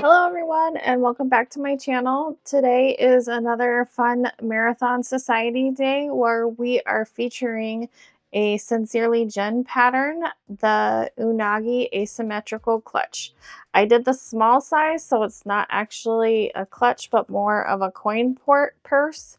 Hello everyone and welcome back to my channel. Today is another fun Marathon Society day where we are featuring a Sincerely Jen pattern, the Unagi Asymmetrical Clutch. I did the small size, so it's not actually a clutch but more of a coin purse.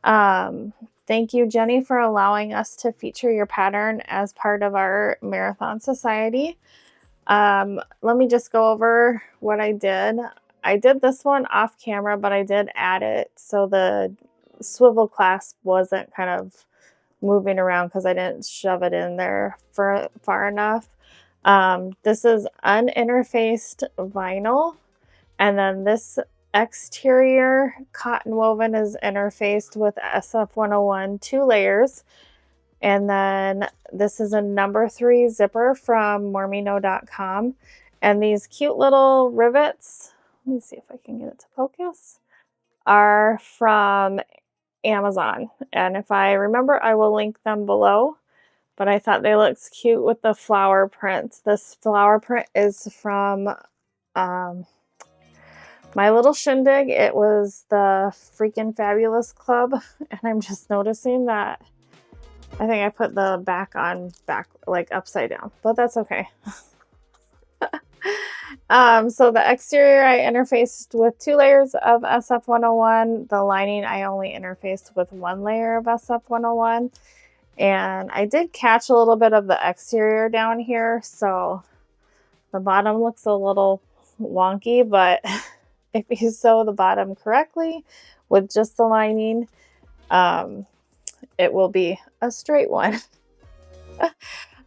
Thank you, Jenny, for allowing us to feature your pattern as part of our Marathon Society. Let me just go over what I did. I did this one off camera, but I did add it so the swivel clasp wasn't kind of moving around because I didn't shove it in there for far enough. This is uninterfaced vinyl, and then this exterior cotton woven is interfaced with SF101 2 layers. And then this is a number 3 zipper from mormino.com. And these cute little rivets, let me see if I can get it to focus, are from Amazon. And if I remember, I will link them below. But I thought they looked cute with the flower print. This flower print is from My Little Shindig. It was the Freaking Fabulous Club. And I'm just noticing that I think I put the back like upside down, but that's okay. So the exterior I interfaced with 2 layers of SF101. The lining I only interfaced with 1 layer of SF101. And I did catch a little bit of the exterior down here, so the bottom looks a little wonky, but if you sew the bottom correctly with just the lining, it will be a straight one.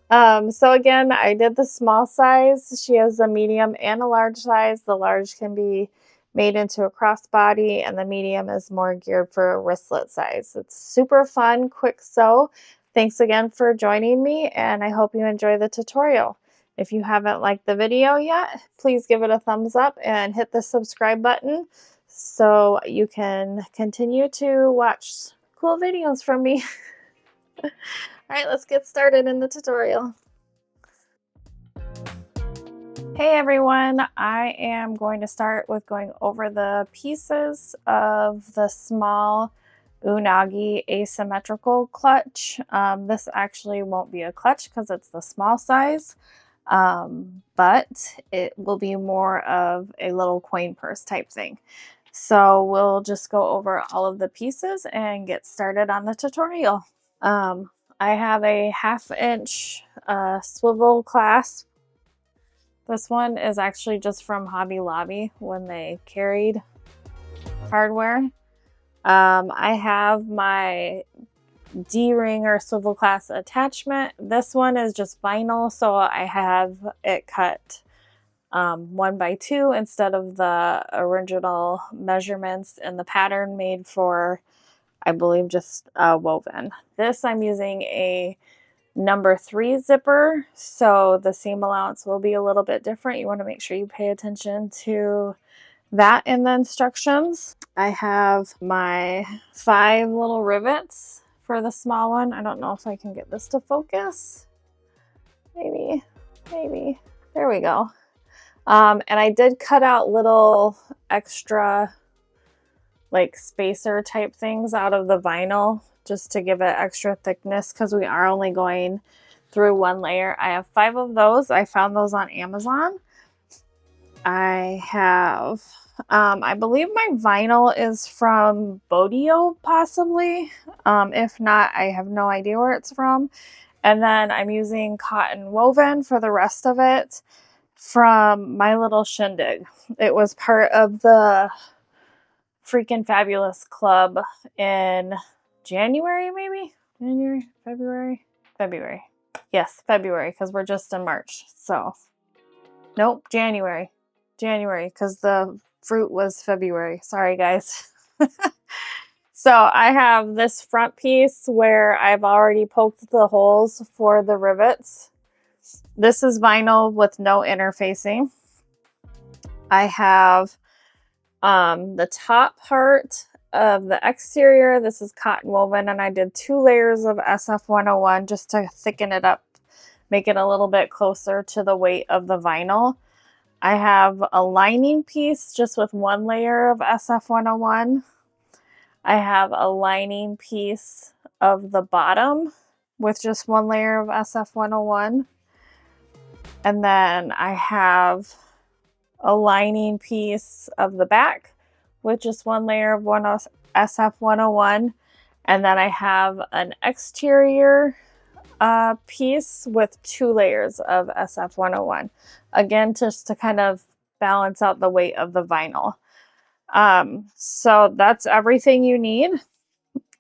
So again, I did the small size. She has a medium and a large size. The large can be made into a crossbody, and the medium is more geared for a wristlet size. It's super fun, quick sew. Thanks again for joining me, and I hope you enjoy the tutorial. If you haven't liked the video yet, please give it a thumbs up and hit the subscribe button so you can continue to watch cool videos from me. All right, let's get started in the tutorial. Hey everyone, I am going to start with going over the pieces of the small Unagi asymmetrical clutch. This actually won't be a clutch because it's the small size, but it will be more of a little coin purse type thing. So we'll just go over all of the pieces and get started on the tutorial. I have a 1/2 inch swivel clasp. This one is actually just from Hobby Lobby when they carried hardware. I have my D-ring or swivel clasp attachment. This one is just vinyl, so I have it cut 1x2 instead of the original measurements and the pattern made for, I believe, just woven. This I'm using a number 3 zipper, so the seam allowance will be a little bit different. You want to make sure you pay attention to that in the instructions. I have my 5 little rivets for the small one. I don't know if I can get this to focus. Maybe. There we go. And I did cut out little extra like spacer type things out of the vinyl just to give it extra thickness because we are only going through 1 layer. I have 5 of those. I found those on Amazon. I have, I believe my vinyl is from Bodio possibly. If not, I have no idea where it's from. And then I'm using cotton woven for the rest of it from My Little Shindig. It was part of the Freaking Fabulous Club in January, maybe? January, February? February. Yes, February, because we're just in March. So, nope, January. January, because the fruit was February. Sorry, guys. So I have this front piece where I've already poked the holes for the rivets. This is vinyl with no interfacing. I have the top part of the exterior. This is cotton woven, and I did 2 layers of SF101 just to thicken it up, make it a little bit closer to the weight of the vinyl. I have a lining piece just with one layer of SF101. I have a lining piece of the bottom with just one layer of SF101. And then I have a lining piece of the back with just one layer of SF101. And then I have an exterior piece with 2 layers of SF101. Again, just to kind of balance out the weight of the vinyl. So that's everything you need.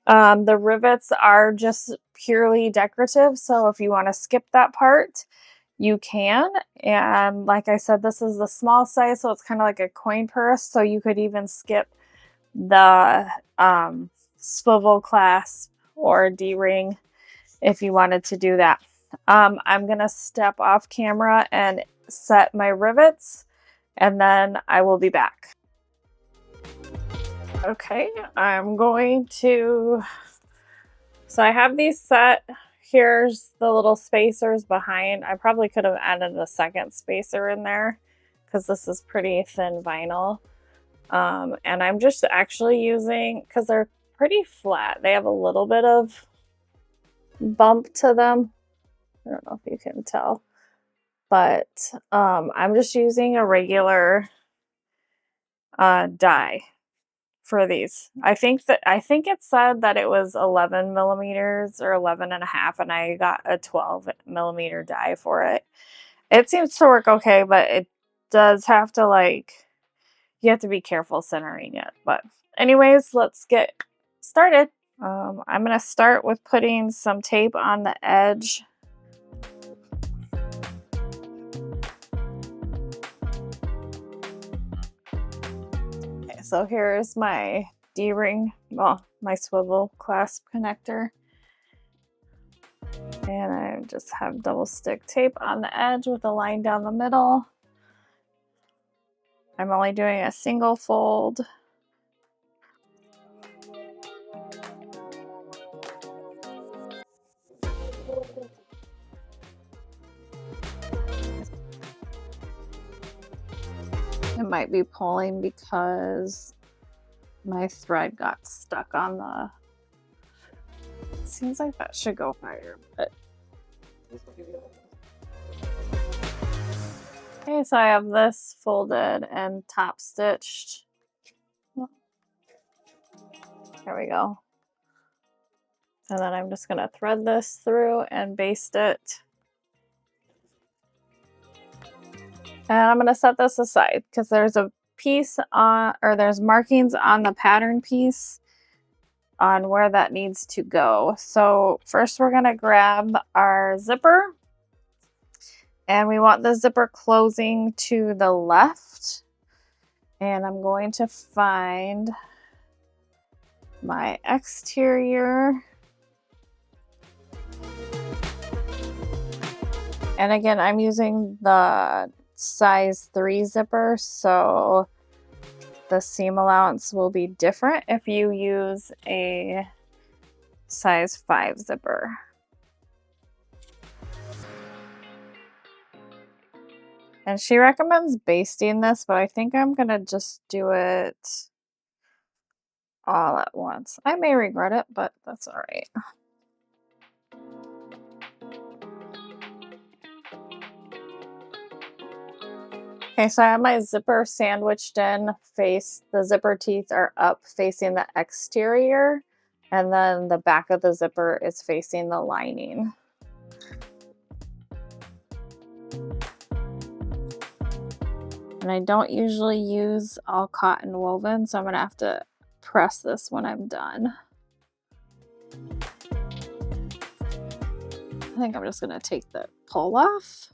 The rivets are just purely decorative, so if you want to skip that part, you can. And like I said, this is the small size, so it's kind of like a coin purse, so you could even skip the swivel clasp or D-ring if you wanted to do that. I'm going to step off camera and set my rivets, and then I will be back. Okay, I'm going to, so I have these set. Here's the little spacers behind. I probably could have added a second spacer in there because this is pretty thin vinyl. And I'm just actually using, because they're pretty flat, they have a little bit of bump to them. I don't know if you can tell, but I'm just using a regular die for these. I think it said that it was 11 millimeters or 11 and a half, and I got a 12 millimeter die for it. It seems to work okay, but it does have to, like, you have to be careful centering it. But anyways, let's get started. I'm gonna start with putting some tape on the edge. Okay, so here's my D-ring, well, my swivel clasp connector. And I just have double stick tape on the edge with a line down the middle. I'm only doing a single fold. It might be pulling because my thread got stuck on the, it seems like that should go higher, but. Okay, so I have this folded and top stitched. There we go. And then I'm just gonna thread this through and baste it. And I'm gonna set this aside because there's a piece on, or there's markings on the pattern piece on where that needs to go. So first we're gonna grab our zipper, and we want the zipper closing to the left. And I'm going to find my exterior. And again, I'm using the size 3 zipper, so the seam allowance will be different if you use a size 5 zipper. And she recommends basting this, but I think I'm gonna just do it all at once. I may regret it, but that's all right. Okay, so I have my zipper sandwiched in, the zipper teeth are up facing the exterior, and then the back of the zipper is facing the lining. And I don't usually use all cotton woven, so I'm gonna have to press this when I'm done. I think I'm just gonna take the pull off.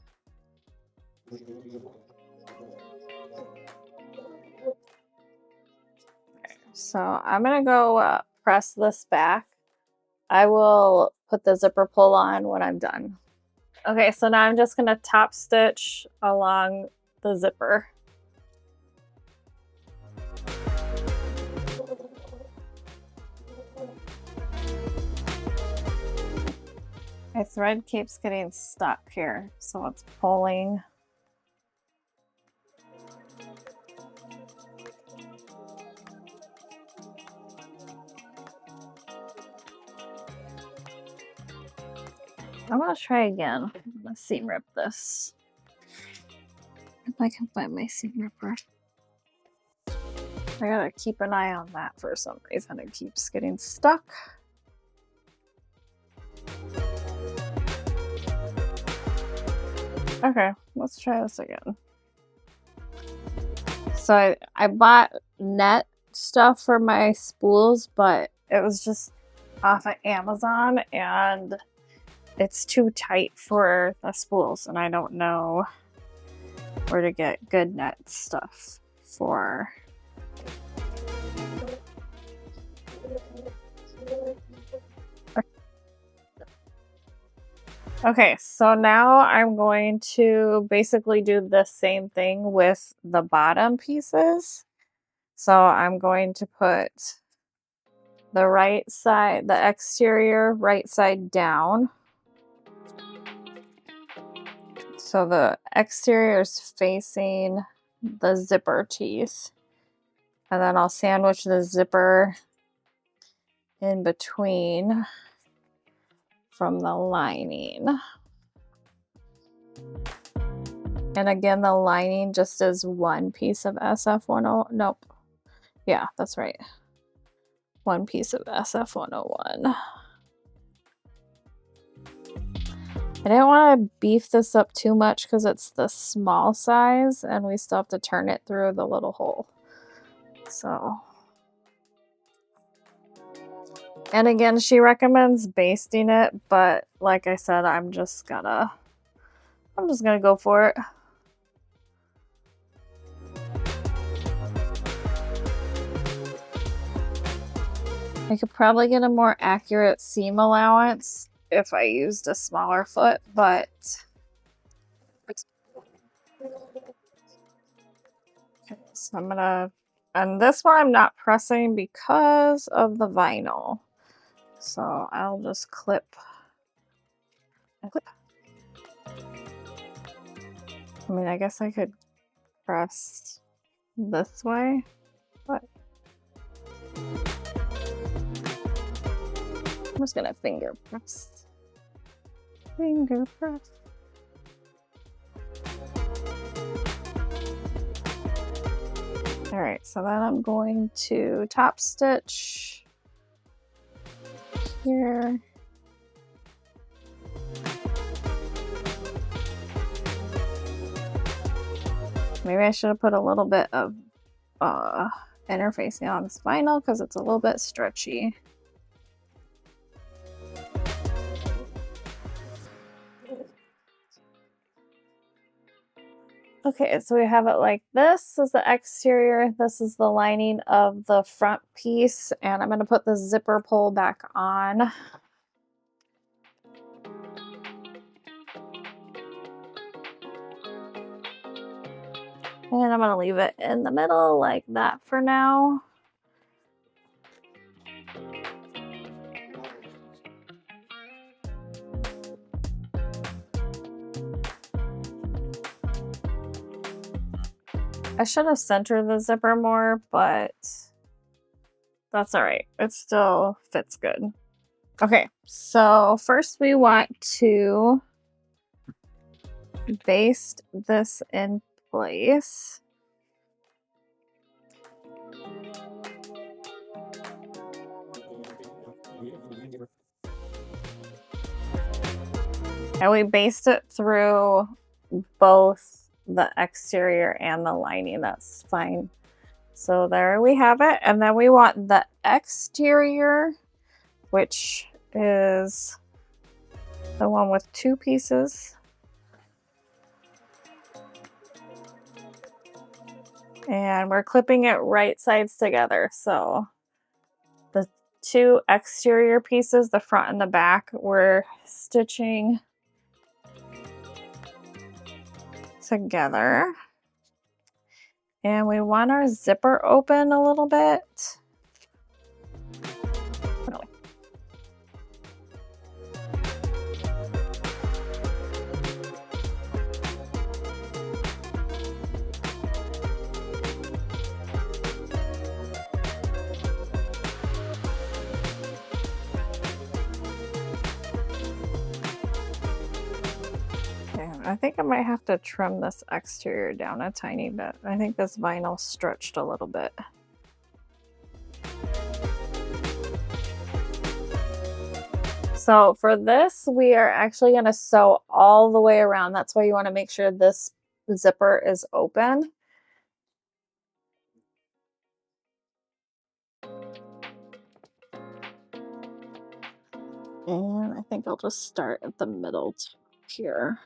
So I'm gonna go press this back. I will put the zipper pull on when I'm done. Okay, so now I'm just gonna top stitch along the zipper. My thread keeps getting stuck here, so it's pulling. I'm gonna try again. Let's seam rip this. If I can find my seam ripper. I gotta keep an eye on that for some reason. It keeps getting stuck. Okay, let's try this again. So I bought net stuff for my spools, but it was just off of Amazon and it's too tight for the spools, and I don't know where to get good net stuff for. Okay, so now I'm going to basically do the same thing with the bottom pieces. So I'm going to put the right side, the exterior right side down. So the exterior is facing the zipper teeth. And then I'll sandwich the zipper in between from the lining. And again, the lining just is one piece of SF10. Nope. Yeah, that's right. One piece of SF101. I didn't want to beef this up too much because it's the small size and we still have to turn it through the little hole. So, and again, she recommends basting it, but like I said, I'm just gonna go for it. I could probably get a more accurate seam allowance if I used a smaller foot, but okay, so I'm gonna, and this one I'm not pressing because of the vinyl. So I'll just clip. I mean, I guess I could press this way, but I'm just gonna finger press. Finger press. All right, so then I'm going to top stitch here. Maybe I should have put a little bit of interfacing on this vinyl because it's a little bit stretchy. Okay, so we have it like this is the exterior, this is the lining of the front piece, and I'm going to put the zipper pull back on. And I'm going to leave it in the middle like that for now. I should have centered the zipper more, but that's all right. It still fits good. Okay, so first we want to baste this in place. And we baste it through both the exterior and the lining. That's fine. So there we have it. And then we want the exterior, which is the one with two pieces. And we're clipping it right sides together. So the two exterior pieces, the front and the back, we're stitching together. And we want our zipper open a little bit. I think I might have to trim this exterior down a tiny bit. I think this vinyl stretched a little bit. So for this, we are actually going to sew all the way around. That's why you want to make sure this zipper is open. And I think I'll just start at the middle here.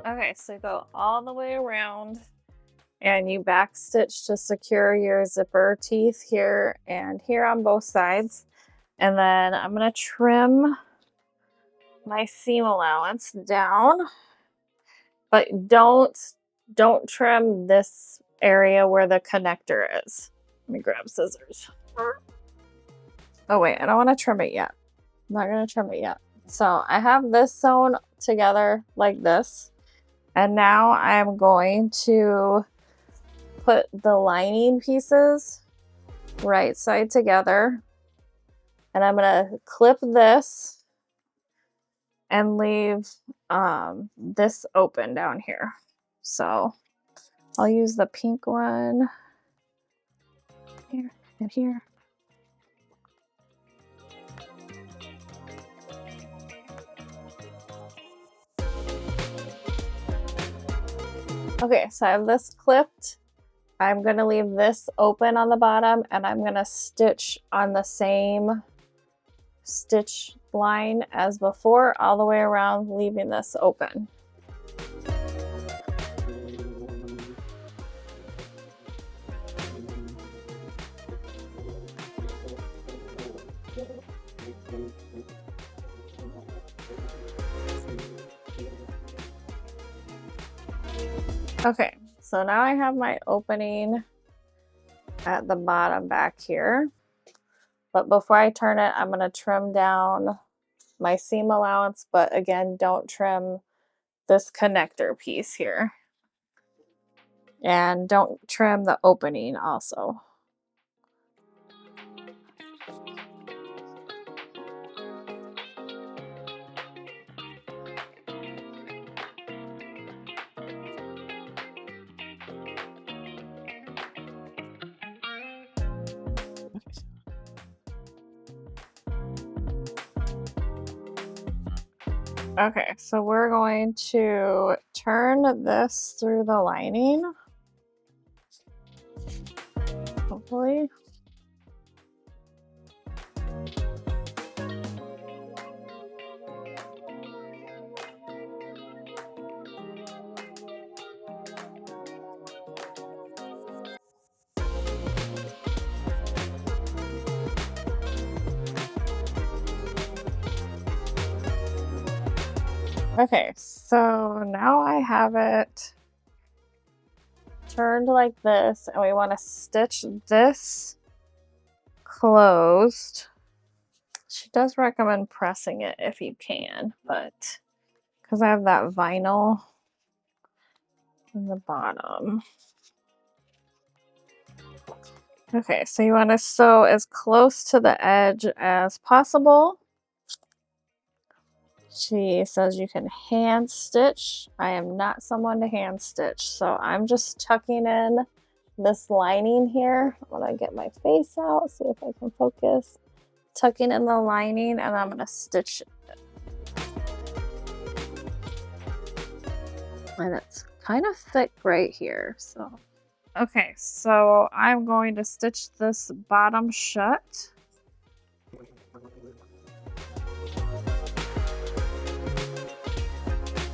Okay, so you go all the way around and you back stitch to secure your zipper teeth here and here on both sides. And then I'm going to trim my seam allowance down, but don't trim this area where the connector is. Let me grab scissors. Oh wait, I don't want to trim it yet. I'm not going to trim it yet. So I have this sewn together like this. And now I'm going to put the lining pieces right side together. And I'm going to clip this and leave this open down here. So I'll use the pink one here and here. Okay, so I have this clipped. I'm going to leave this open on the bottom and I'm going to stitch on the same stitch line as before all the way around, leaving this open. Okay, so now I have my opening at the bottom back here. But before I turn it, I'm going to trim down my seam allowance, but again, don't trim this connector piece here. And don't trim the opening also. Okay, so we're going to turn this through the lining, hopefully. Okay, so now I have it turned like this, and we want to stitch this closed. She does recommend pressing it if you can, but because I have that vinyl in the bottom. Okay, so you want to sew as close to the edge as possible. She says you can hand stitch. I am not someone to hand stitch, so I'm just tucking in this lining here. I'm gonna get my face out, see if I can focus. Tucking in the lining, and I'm gonna stitch it. And it's kind of thick right here, so. Okay, so I'm going to stitch this bottom shut.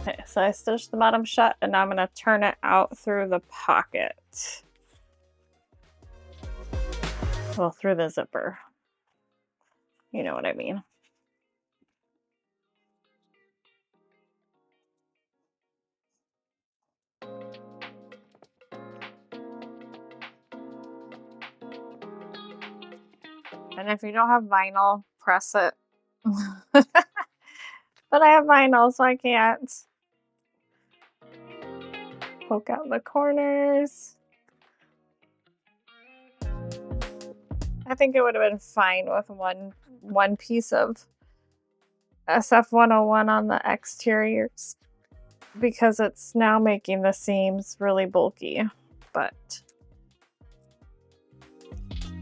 Okay, so I stitched the bottom shut, and I'm going to turn it out through the pocket. Well, through the zipper. You know what I mean. And if you don't have vinyl, press it But I have vinyl, so I can't poke out the corners. I think it would have been fine with one piece of SF101 on the exteriors because it's now making the seams really bulky, but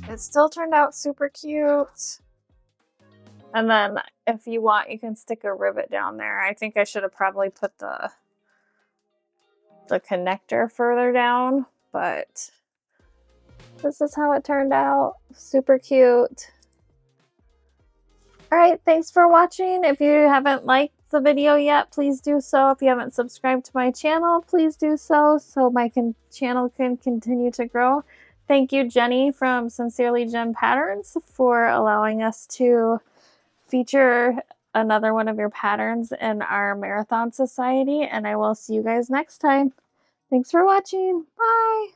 it still turned out super cute. And then if you want, you can stick a rivet down there. I think I should have probably put the connector further down, but this is how it turned out. Super cute. All right, thanks for watching. If you haven't liked the video yet, please do so. If you haven't subscribed to my channel, please do so my channel can continue to grow. Thank you, Jenny from Sincerely Jem Patterns, for allowing us to feature another one of your patterns in our Marathon Society, and I will see you guys next time. Thanks for watching. Bye!